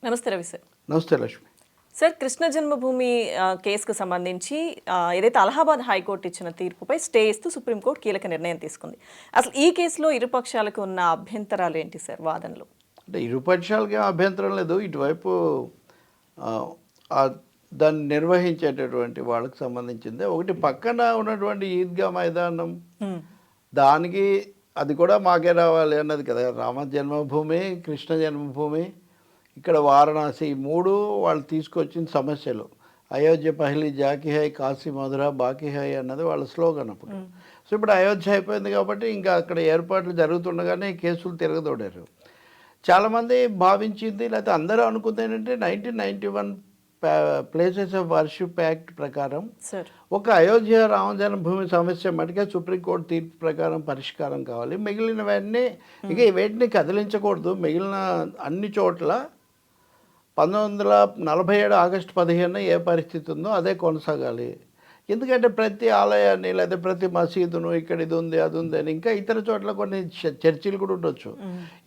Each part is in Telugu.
నమస్తే రవి సార్. నమస్తే లక్ష్మి. సార్, కృష్ణ జన్మభూమి కేసుకు సంబంధించి ఏదైతే అలహాబాద్ హైకోర్టు ఇచ్చిన తీర్పుపై స్టే ఇస్తూ సుప్రీంకోర్టు కీలక నిర్ణయం తీసుకుంది. అసలు ఈ కేసులో ఇరు పక్షాలకు ఉన్న అభ్యంతరాలు ఏంటి సార్ వాదనలు? అంటే ఇరు పక్షాలకి ఏం అభ్యంతరం లేదు. ఇటువైపు దాన్ని నిర్వహించేటటువంటి వాళ్ళకి సంబంధించింది ఒకటి, పక్కన ఉన్నటువంటి ఈద్గా మైదానం దానికి అది కూడా మాకే రావాలి అన్నది కదా. రామ జన్మభూమి, కృష్ణ జన్మభూమి, ఇక్కడ వారణాసి, ఈ మూడు వాళ్ళు తీసుకొచ్చిన సమస్యలు. అయోధ్య పహలి జాకి హై, కాశీ మధుర బాకీ హై అన్నది వాళ్ళ స్లోగన్ అప్పుడు. సో ఇప్పుడు అయోధ్య అయిపోయింది కాబట్టి ఇంకా అక్కడ ఏర్పాట్లు జరుగుతుండగానే కేసులు తిరగదోడారు. చాలామంది భావించింది, లేకపోతే అందరూ అనుకుంది ఏంటంటే 1991 ప్లేసెస్ ఆఫ్ వర్షిప్ యాక్ట్ ప్రకారం ఒక అయోధ్య రామ జన్మభూమి సమస్య మటుకే సుప్రీంకోర్టు తీర్పు ప్రకారం పరిష్కారం కావాలి. మిగిలినవన్నీ ఇక వేటిని కదిలించకూడదు. మిగిలిన అన్ని చోట్ల 1947 ఆగస్టు 15 ఏ పరిస్థితి ఉందో అదే కొనసాగాలి. ఎందుకంటే ప్రతి ఆలయాన్ని లేదా ప్రతి మసీదును ఇక్కడ ఇది ఉంది అది ఉంది అని ఇంకా ఇతర చోట్ల కొన్ని చర్చిలు కూడా ఉండొచ్చు.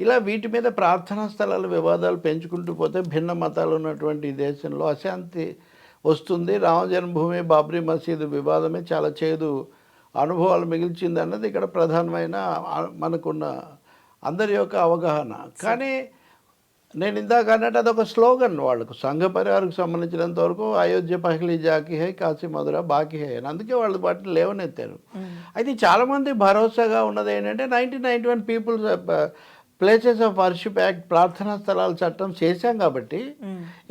ఇలా వీటి మీద ప్రార్థనా స్థలాల వివాదాలు పెంచుకుంటూ పోతే భిన్న మతాలు ఉన్నటువంటి ఈ దేశంలో అశాంతి వస్తుంది. రామ జన్మభూమి, బాబ్రీ మసీదు వివాదమే చాలా చేదు అనుభవాలు మిగిల్చింది అన్నది ఇక్కడ ప్రధానమైన మనకున్న అందరి యొక్క అవగాహన. కానీ నేను ఇందాక అన్నట్టు అదొక స్లోగన్ వాళ్ళకు, సంఘ పరివారకు సంబంధించినంత వరకు అయోధ్య పహలి జాకి హై, కాశీ మధుర బాకీ హై అని. అందుకే వాళ్ళు వాటిని లేవనెత్తారు. అయితే చాలామంది భరోసాగా ఉన్నది ఏంటంటే 1991 peoples places of worship act, ప్రార్థనా స్థలాల చట్టం చేశాం కాబట్టి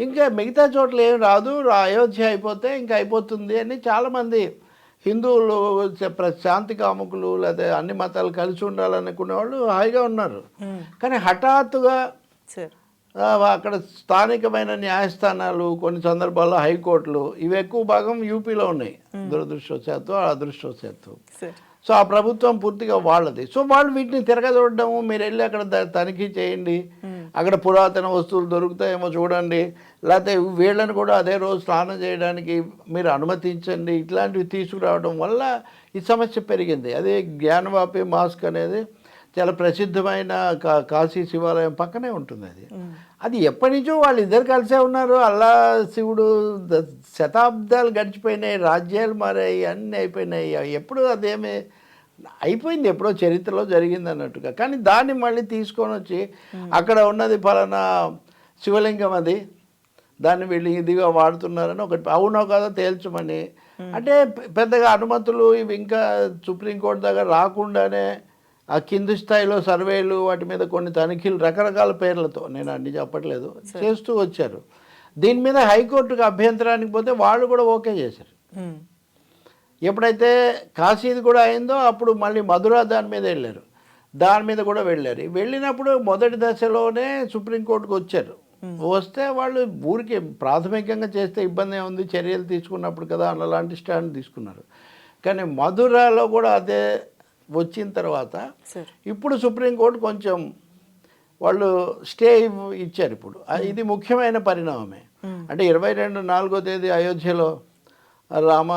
ఇంకా మిగతా చోట్ల ఏం రాదు, అయోధ్య అయిపోతే ఇంకా అయిపోతుంది అని చాలామంది హిందువులు, శాంతి కాముకులు, లేదా అన్ని మతాలు కలిసి ఉండాలనుకునే వాళ్ళు హాయిగా ఉన్నారు. కానీ హఠాత్తుగా అక్కడ స్థానికమైన న్యాయస్థానాలు, కొన్ని సందర్భాల్లో హైకోర్టులు, ఇవి ఎక్కువ భాగం యూపీలో ఉన్నాయి దురదృష్టవశాత్తు అదృష్టవశాత్తు. సో ఆ ప్రభుత్వం పూర్తిగా వాళ్ళది. సో వాళ్ళు వీటిని తిరగదొడము, మీరు వెళ్ళి అక్కడ తనిఖీ చేయండి, అక్కడ పురాతన వస్తువులు దొరుకుతాయేమో చూడండి, లేకపోతే వీళ్ళని కూడా అదే రోజు స్నానం చేయడానికి మీరు అనుమతించండి, ఇట్లాంటివి తీసుకురావడం వల్ల ఈ సమస్య పెరిగింది. అదే జ్ఞానవాపి మాస్క్ అనేది చాలా ప్రసిద్ధమైన కాశీ శివాలయం పక్కనే ఉంటుంది. అది ఎప్పటి నుంచో వాళ్ళు ఇద్దరు కలిసే ఉన్నారు. అల్లా శివుడు శతాబ్దాలు గడిచిపోయినాయి, రాజ్యాలు మారాయి, అన్నీ అయిపోయినాయి. ఎప్పుడు అదేమీ అయిపోయింది, ఎప్పుడో చరిత్రలో జరిగింది అన్నట్టుగా. కానీ దాన్ని మళ్ళీ తీసుకొని వచ్చి అక్కడ ఉన్నది ఫలానా శివలింగం, అది దాన్ని వీళ్ళు ఇదిగా వాడుతున్నారని ఒకటి అవునో కాదో తేల్చమని, అంటే పెద్దగా అనుమతులు ఇవి ఇంకా సుప్రీంకోర్టు దగ్గర రాకుండానే ఆ కింది స్థాయిలో సర్వేలు, వాటి మీద కొన్ని తనిఖీలు రకరకాల పేర్లతో, నేను అన్ని చెప్పట్లేదు, చేస్తూ వచ్చారు. దీని మీద హైకోర్టుకు అభ్యంతరానికి పోతే వాళ్ళు కూడా ఓకే చేశారు. ఎప్పుడైతే కాశీది కూడా అయిందో అప్పుడు మళ్ళీ మధుర దాని మీద వెళ్ళారు, దాని మీద కూడా వెళ్ళారు. వెళ్ళినప్పుడు మొదటి దశలోనే సుప్రీంకోర్టుకు వచ్చారు. వస్తే వాళ్ళు ఊరికి ప్రాథమికంగా చేస్తే ఇబ్బంది ఏముంది, చర్యలు తీసుకున్నప్పుడు కదా అలాంటి స్టాండ్ తీసుకున్నారు. కానీ మధురలో కూడా అదే వచ్చిన తర్వాత ఇప్పుడు సుప్రీంకోర్టు కొంచెం వాళ్ళు స్టే ఇచ్చారు. ఇప్పుడు ఇది ముఖ్యమైన పరిణామమే. అంటే 22/4 అయోధ్యలో రామ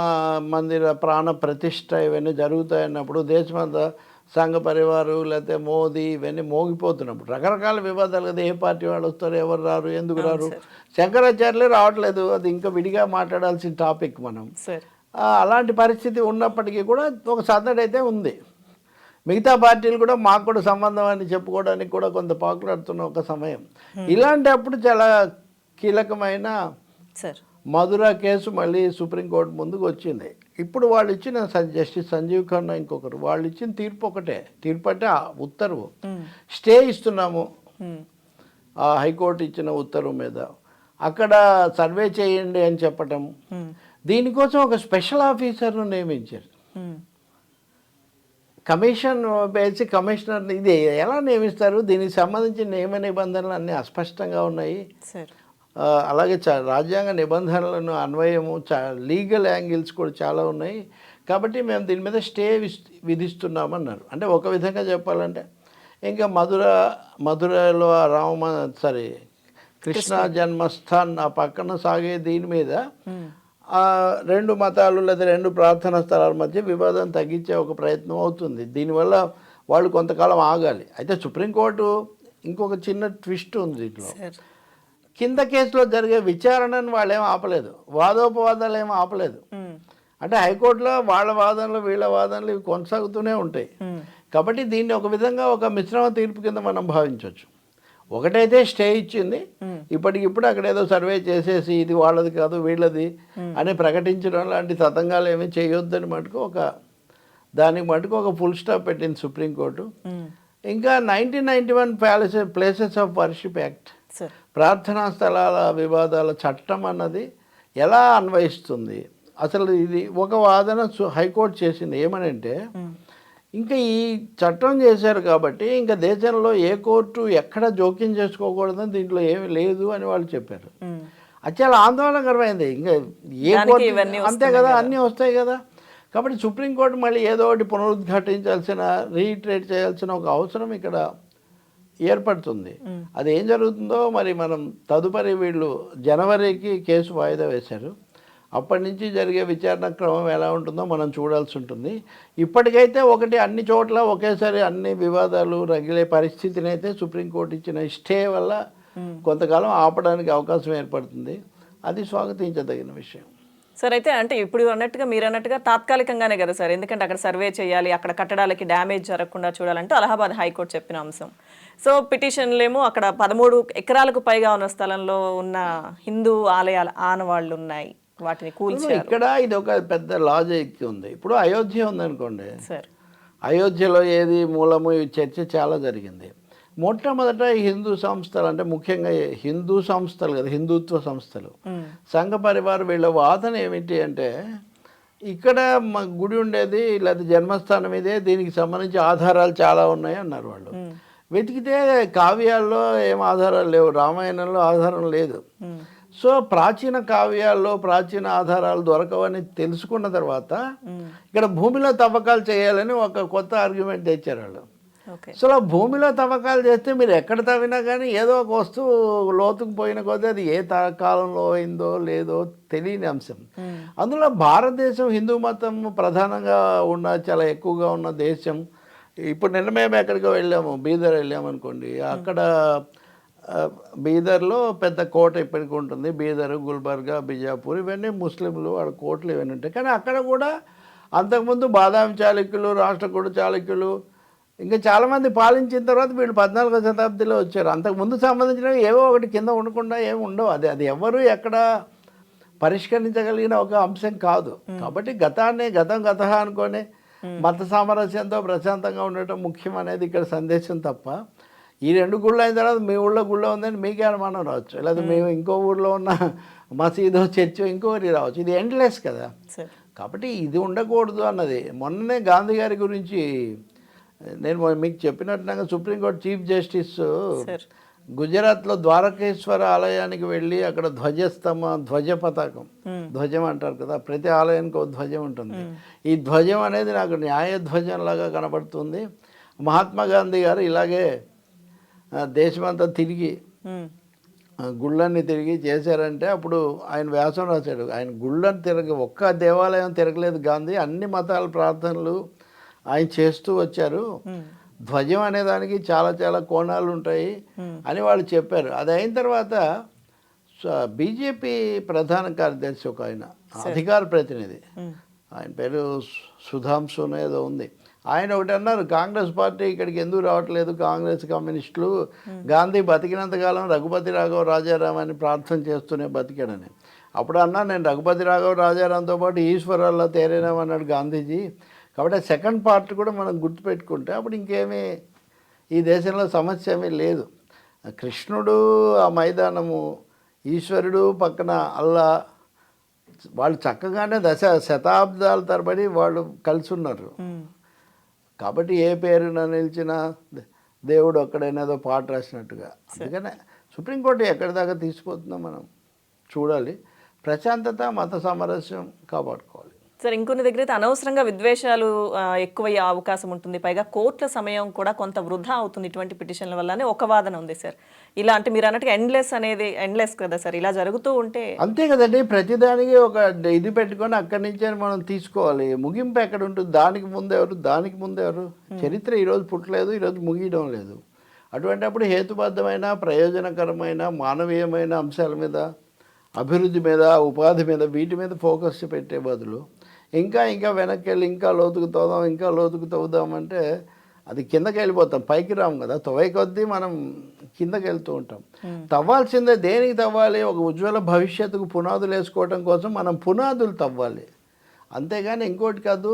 మందిర ప్రాణ ప్రతిష్ట ఇవన్నీ జరుగుతాయన్నప్పుడు దేశమంతా సంఘ పరివారు లేకపోతే మోదీ ఇవన్నీ మోగిపోతున్నప్పుడు రకరకాల వివాదాలు కదా, ఏ పార్టీ వాళ్ళు వస్తారు, ఎవరు రారు, ఎందుకు రారు, శంకరాచార్యులే రావట్లేదు, అది ఇంకా విడిగా మాట్లాడాల్సిన టాపిక్. మనం అలాంటి పరిస్థితి ఉన్నప్పటికీ కూడా ఒక సందడి అయితే ఉంది. మిగతా పార్టీలు కూడా మాకు కూడా సంబంధం అని చెప్పుకోవడానికి కూడా కొంత పాకులాడుతున్న ఒక సమయం. ఇలాంటప్పుడు చాలా కీలకమైన మధుర కేసు మళ్ళీ సుప్రీంకోర్టు ముందుకు వచ్చింది. ఇప్పుడు వాళ్ళు ఇచ్చిన జస్టిస్ సంజీవ్ ఖన్నా ఇంకొకరు వాళ్ళు ఇచ్చిన తీర్పు ఒకటే, తీర్పు అంటే ఉత్తర్వు, స్టే ఇస్తున్నాము ఆ హైకోర్టు ఇచ్చిన ఉత్తర్వు మీద, అక్కడ సర్వే చేయండి అని చెప్పటం. దీనికోసం ఒక స్పెషల్ ఆఫీసర్ను నియమించారు. కమిషన్ వేసి కమిషనర్ ఇది ఎలా నియమిస్తారు, దీనికి సంబంధించిన నియమ నిబంధనలు అన్నీ అస్పష్టంగా ఉన్నాయి. అలాగే రాజ్యాంగ నిబంధనలను అన్వయము, లీగల్ యాంగిల్స్ కూడా చాలా ఉన్నాయి. కాబట్టి మేము దీని మీద స్టే విధిస్తున్నామన్నారు. అంటే ఒక విధంగా చెప్పాలంటే ఇంకా మధురలో కృష్ణ జన్మస్థాన్ ఆ పక్కన సాగే దీని మీద రెండు మతాలు లేదా రెండు ప్రార్థనా స్థలాల మధ్య వివాదం తగ్గించే ఒక ప్రయత్నం అవుతుంది. దీనివల్ల వాళ్ళు కొంతకాలం ఆగాలి. అయితే సుప్రీంకోర్టు ఇంకొక చిన్న ట్విస్ట్ ఉంది దీంట్లో. కింద కేసులో జరిగే విచారణను వాళ్ళు ఏం ఆపలేదు, వాదోపవాదాలు ఏం ఆపలేదు. అంటే హైకోర్టులో వాళ్ళ వాదనలు వీళ్ళ వాదనలు ఇవి కొనసాగుతూనే ఉంటాయి. కాబట్టి దీన్ని ఒక విధంగా ఒక మిశ్రమ తీర్పు కింద మనం భావించవచ్చు. ఒకటైతే స్టే ఇచ్చింది, ఇప్పటికిప్పుడు అక్కడ ఏదో సర్వే చేసేసి ఇది వాళ్ళది కాదు వీళ్ళది అని ప్రకటించడం లాంటి తతంగాలు ఏమీ చేయొద్దని మటుకు దానికి మటుకు ఒక ఫుల్ స్టాప్ పెట్టింది సుప్రీంకోర్టు. ఇంకా 1991 ప్లేసెస్ ఆఫ్ వర్షిప్ యాక్ట్, ప్రార్థనా స్థలాల వివాదాల చట్టం అన్నది ఎలా అన్వయిస్తుంది, అసలు ఇది ఒక వాదన హైకోర్టు చేసింది. ఏమనంటే ఇంకా ఈ చట్టం చేశారు కాబట్టి ఇంకా దేశంలో ఏ కోర్టు ఎక్కడ జోక్యం చేసుకోకూడదని దీంట్లో ఏమీ లేదు అని వాళ్ళు చెప్పారు. అది చాలా ఆందోళనకరమైంది. ఇంకా ఏ కోర్టు అంతే కదా, అన్నీ వస్తాయి కదా. కాబట్టి సుప్రీంకోర్టు మళ్ళీ ఏదో ఒకటి పునరుద్ఘాటించాల్సిన, రీఇటరేట్ చేయాల్సిన ఒక అవసరం ఇక్కడ ఏర్పడుతుంది. అది ఏం జరుగుతుందో మరి మనం తదుపరి వీళ్ళు జనవరికి కేసు వాయిదా వేశారు. అప్పటి నుంచి జరిగే విచారణ క్రమం ఎలా ఉంటుందో మనం చూడాల్సి ఉంటుంది. ఇప్పటికైతే ఒకటి అన్ని చోట్ల ఒకేసారి అన్ని వివాదాలు రగిలే పరిస్థితిని అయితే సుప్రీంకోర్టు ఇచ్చిన స్టే వల్ల కొంతకాలం ఆపడానికి అవకాశం ఏర్పడుతుంది. అది స్వాగతించదగిన విషయం. సార్ అయితే అంటే ఇప్పుడు అన్నట్టుగా మీరు అన్నట్టుగా తాత్కాలికంగానే కదా సార్, ఎందుకంటే అక్కడ సర్వే చేయాలి, అక్కడ కట్టడాలకి డ్యామేజ్ జరగకుండా చూడాలంటే అలహాబాద్ హైకోర్టు చెప్పిన అంశం. సో పిటిషన్లేమో అక్కడ 13 ఎకరాలకు పైగా ఉన్న స్థలంలో ఉన్న హిందూ ఆలయాల ఆనవాళ్ళు ఉన్నాయి, వాటిని కూల్చారు. ఇక్కడ ఇది ఒక పెద్ద లాజిక్ ఉంది. ఇప్పుడు అయోధ్య ఉందనుకోండి సార్, అయోధ్యలో ఏది మూలము ఈ చర్చ చాలా జరిగింది. మొట్టమొదట ఈ హిందూ సంస్థలు అంటే ముఖ్యంగా హిందూ సంస్థలు కదా, హిందుత్వ సంస్థలు, సంఘ పరివార్ వీళ్ళ వాదన ఏమిటి అంటే ఇక్కడ మా గుడి ఉండేది లేదా జన్మస్థానం ఇదే, దీనికి సంబంధించి ఆధారాలు చాలా ఉన్నాయి అన్నారు వాళ్ళు. వెతికితే కావ్యాల్లో ఏం ఆధారాలు లేవు, రామాయణంలో ఆధారం లేదు. సో ప్రాచీన కావ్యాల్లో ప్రాచీన ఆధారాలు దొరకవని తెలుసుకున్న తర్వాత ఇక్కడ భూమిలో తవ్వకాలు చేయాలని ఒక కొత్త ఆర్గ్యుమెంట్ తెచ్చారు వాళ్ళు. సో భూమిలో తవ్వకాలు చేస్తే మీరు ఎక్కడ తవ్వినా కానీ ఏదో ఒక వస్తువు లోతుకు పోయిన కొద్దీ అది ఏ కాలంలో అయిందో లేదో తెలియని అంశం. అందులో భారతదేశం హిందూ మతం ప్రధానంగా ఉన్న చాలా ఎక్కువగా ఉన్న దేశం. ఇప్పుడు నిన్న మేము ఎక్కడికో వెళ్ళాము, బీదర్ వెళ్ళాము అనుకోండి, అక్కడ బీదర్లో పెద్ద కోట ఇప్పటికి ఉంటుంది. బీదర్, గుల్బర్గా, బిజాపూర్ ఇవన్నీ ముస్లింలు వాళ్ళ కోటలు ఇవన్నీ ఉంటాయి. కానీ అక్కడ కూడా అంతకుముందు బాదామి చాళుక్యులు, రాష్ట్రకూట చాళుక్యులు ఇంకా చాలామంది పాలించిన తర్వాత వీళ్ళు 14వ శతాబ్దిలో వచ్చారు. అంతకుముందు సంబంధించినవి ఏవో ఒకటి కింద ఉండకుండా ఏమి ఉండవు. అది ఎవరు ఎక్కడ పరిష్కరించగలిగిన ఒక అంశం కాదు. కాబట్టి గతాన్ని గత అనుకొని మత సామరస్యంతో ప్రశాంతంగా ఉండటం ముఖ్యం అనేది ఇక్కడ సందేశం తప్ప, ఈ 2 గుళ్ళు అయిన తర్వాత మీ ఊళ్ళో గుళ్ళో ఉందని మీకే అనుమానం రావచ్చు, లేదా మేము ఇంకో ఊళ్ళో ఉన్న మసీదో చర్చో ఇంకోటి రావచ్చు. ఇది ఎండ్లెస్ కదా. కాబట్టి ఇది ఉండకూడదు అన్నది. మొన్ననే గాంధీ గారి గురించి నేను మీకు చెప్పినట్టుగా సుప్రీంకోర్టు చీఫ్ జస్టిస్ గుజరాత్లో ద్వారకేశ్వర ఆలయానికి వెళ్ళి అక్కడ ధ్వజ పతాకం, ధ్వజం అంటారు కదా, ప్రతి ఆలయానికి ఒక ధ్వజం ఉంటుంది. ఈ ధ్వజం అనేది నాకు న్యాయ ధ్వజంలాగా కనబడుతుంది. మహాత్మా గాంధీ గారు ఇలాగే దేశమంతా తిరిగి గుళ్ళన్ని తిరిగి చేశారంటే అప్పుడు ఆయన వ్యాసం రాశాడు. ఆయన గుళ్ళని ఒక్క దేవాలయం తిరగలేదు గాంధీ, అన్ని మతాల ప్రార్థనలు ఆయన చేస్తూ వచ్చారు. ధ్వజం అనే దానికి చాలా చాలా కోణాలు ఉంటాయి అని వాళ్ళు చెప్పారు. అది అయిన తర్వాత బీజేపీ ప్రధాన కార్యదర్శి ఒక ఆయన అధికార ప్రతినిధి, ఆయన పేరు సుధాంశునో ఏదో ఉంది, ఆయన ఒకటి అన్నారు, కాంగ్రెస్ పార్టీ ఇక్కడికి ఎందుకు రావట్లేదు, కాంగ్రెస్ కమ్యూనిస్టులు గాంధీ బతికినంతకాలం రఘుపతి రాఘవ రాజారాం అని ప్రార్థన చేస్తూనే బతికాడని. అప్పుడు అన్నా నేను రఘుపతి రాఘవ రాజారాంతో పాటు ఈశ్వరాల్లో తేరేనామన్నాడు గాంధీజీ. కాబట్టి సెకండ్ పార్ట్ కూడా మనం గుర్తుపెట్టుకుంటే అప్పుడు ఇంకేమీ ఈ దేశంలో సమస్య ఏమీ లేదు. కృష్ణుడు ఆ మైదానము, ఈశ్వరుడు పక్కన అల్లా, వాళ్ళు చక్కగానే శతాబ్దాల తరబడి వాళ్ళు కలిసి ఉన్నారు. కాబట్టి ఏ పేరున నిలిచిన దేవుడు ఒక్కడైనాదో పాట రాసినట్టుగా. అందుకనే సుప్రీంకోర్టు ఎక్కడి దాకా తీసుకుపోతుందో మనం చూడాలి. ప్రశాంతత, మత సామరస్యం కాపాడుకోవాలి. సార్ ఇంకొన్ని దగ్గర అయితే అనవసరంగా విద్వేషాలు ఎక్కువయ్యే అవకాశం ఉంటుంది, పైగా కోర్టుల సమయం కూడా కొంత వృధా అవుతుంది ఇటువంటి పిటిషన్ల వల్లనే ఒక వాదన ఉంది సార్. ఇలా అంటే మీరు అన్నట్టుగా ఎండ్లెస్ కదా సార్, ఇలా జరుగుతూ ఉంటే అంతే కదండి. ప్రతిదానికి ఒక ఇది పెట్టుకొని అక్కడి నుంచే మనం తీసుకోవాలి. ముగింపు ఎక్కడ ఉంటుంది, దానికి ముందెవరు చరిత్ర ఈరోజు పుట్టలేదు, ఈరోజు ముగియడం లేదు. అటువంటప్పుడు హేతుబద్ధమైన ప్రయోజనకరమైన మానవీయమైన అంశాల మీద, అభివృద్ధి మీద, ఉపాధి మీద, వీటి మీద ఫోకస్ పెట్టే బదులు ఇంకా ఇంకా వెనక్కి వెళ్ళి ఇంకా లోతుకు తవ్వుదాం, ఇంకా లోతుకు తవ్వుదామంటే అది కిందకి వెళ్ళిపోతాం, పైకి రాము కదా. తవ్వే కొద్దీ మనం కిందకి వెళ్తూ ఉంటాం. తవ్వాల్సిందే. దేనికి తవ్వాలి? ఒక ఉజ్వల భవిష్యత్తుకు పునాదులు వేసుకోవడం కోసం మనం పునాదులు తవ్వాలి, అంతేగాని ఇంకోటి కాదు.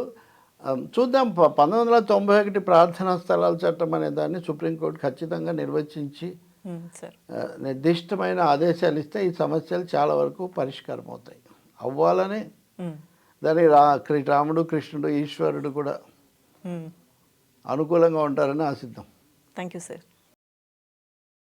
చూద్దాం, 1991 ప్రార్థనా స్థలాల చట్టం అనే దాన్ని సుప్రీంకోర్టు ఖచ్చితంగా నిర్వచించి నిర్దిష్టమైన ఆదేశాలు ఇస్తే ఈ సమస్యలు చాలా వరకు పరిష్కారం అవుతాయి. అవ్వాలని దాని రాముడు, కృష్ణుడు, ఈశ్వరుడు కూడా అనుకూలంగా ఉంటారని ఆశిద్దాం. Thank you sir.